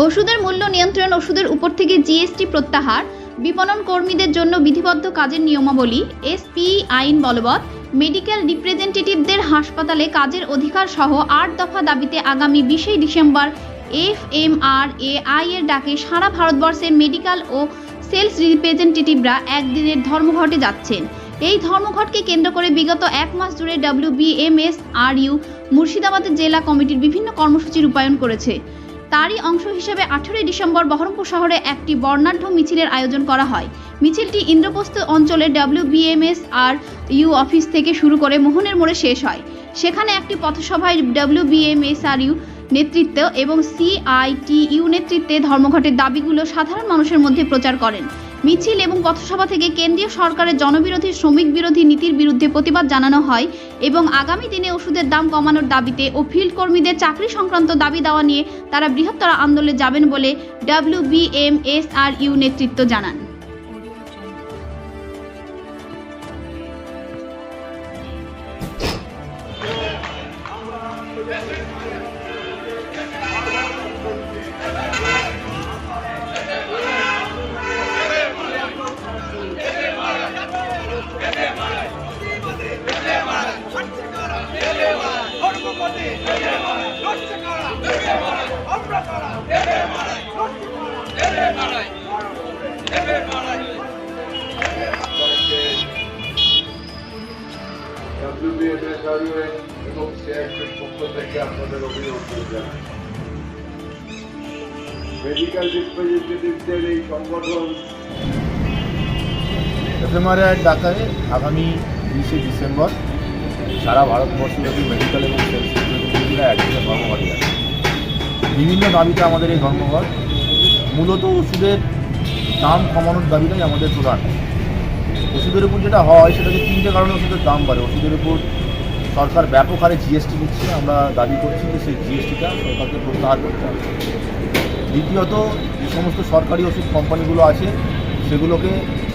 ওষুধের মূল্য নিয়ন্ত্রণ, ওষুধের উপর থেকে জিএসটি প্রত্যাহার, বিপণন কর্মীদের জন্য বিধিবদ্ধ কাজের নিয়মাবলী, এসপি আইন বলবৎ, মেডিকেল রিপ্রেজেন্টেটিভদের হাসপাতালে কাজের অধিকার সহ 8 দফা দাবিতে আগামী 20 ডিসেম্বর এফএমআরএআই এর ডাকে সারা ভারতবর্ষের মেডিকেল ও সেলস রিপ্রেজেন্টেটিভরা একদিনের ধর্মঘটে যাচ্ছেন। এই ধর্মঘটকে কেন্দ্র করে বিগত 1 মাস জুড়ে WBMSRU মুর্শিদাবাদের জেলা কমিটির বিভিন্ন কর্মসূচি রূপায়ণ করেছে। তারই অংশ হিসেবে 18 ডিসেম্বর বহরমপুর শহরে একটি বর্ণাঢ্য মিছিলের আয়োজন করা হয়। মিছিলটি ইন্দ্রপ্রস্থ অঞ্চলে WBMSRU অফিস থেকে শুরু করে মোহনের মোড়ে শেষ হয়। সেখানে একটি পথসভায় WBMSRU নেতৃত্ব এবং CITU নেতৃত্বে ধর্মঘটের দাবিগুলো সাধারণ মানুষের মধ্যে প্রচার করেন। মিছিল এবং পথসভা থেকে কেন্দ্রীয় সরকারের জনবিরোধী, শ্রমিক বিরোধী নীতির বিরুদ্ধে প্রতিবাদ জানানো হয় এবং আগামী দিনে ওষুধের দাম কমানোর দাবিতে ও ফিল্ড কর্মীদের চাকরি সংক্রান্ত দাবি দেওয়া নিয়ে তারা বৃহত্তর আন্দোলনে যাবেন বলে WBMSRU নেতৃত্ব জানান। WBMSRU এবং সিআইটির পক্ষ থেকে আপনাদের অভিনন্দন জানাই। মেডিকেল রিপ্রেজেন্টেটিভদের এই সংগঠন এফএমআরআই ডাকায় আগামী 20 ডিসেম্বর সারা ভারতবর্ষব্যাপী মেডিকেল এবং সেলস রিপ্রেজেন্টেটিভরা একদিনে ধর্মঘটে যাচ্ছে। বিভিন্ন দাবিতে আমাদের এই ধর্মঘট, মূলত ওষুধের দাম কমানোর দাবিটাই আমাদের প্রধান। ওষুধের উপর যেটা হয় সেটাকে 3টে কারণে ওষুধের দাম বাড়ে। ওষুধের উপর সরকার ব্যাপক হারে জিএসটি দিচ্ছে, আমরা দাবি করছি যে সেই জিএসটিটা সরকারকে প্রত্যাহার করতে হবে। দ্বিতীয়ত, যে সমস্ত সরকারি ওষুধ কোম্পানিগুলো আছে সেগুলোকে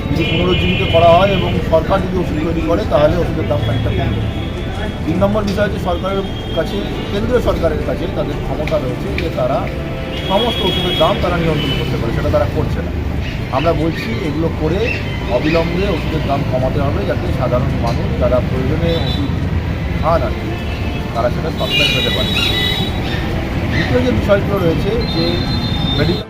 যদি পুনরুজ্জীবিত করা হয় এবং সরকার যদি ওষুধ তৈরি করে তাহলে ওষুধের দাম খানিকটা কমবে। 3 নম্বর বিষয় হচ্ছে সরকারের কাছে, কেন্দ্রীয় সরকারের কাছে তাদের ক্ষমতা রয়েছে যে তারা সমস্ত ওষুধের দাম তারা নিয়ন্ত্রণ করতে পারে, সেটা তারা করছে না। আমরা বলছি এগুলো করে অবিলম্বে ওষুধের দাম কমাতে হবে, যাতে সাধারণ মানুষ যারা প্রয়োজনে ওষুধ খান আর তারা সেটা সস্তায় পেতে পারে। দ্বিতীয় যে বিষয়গুলো রয়েছে যে মেডিকেল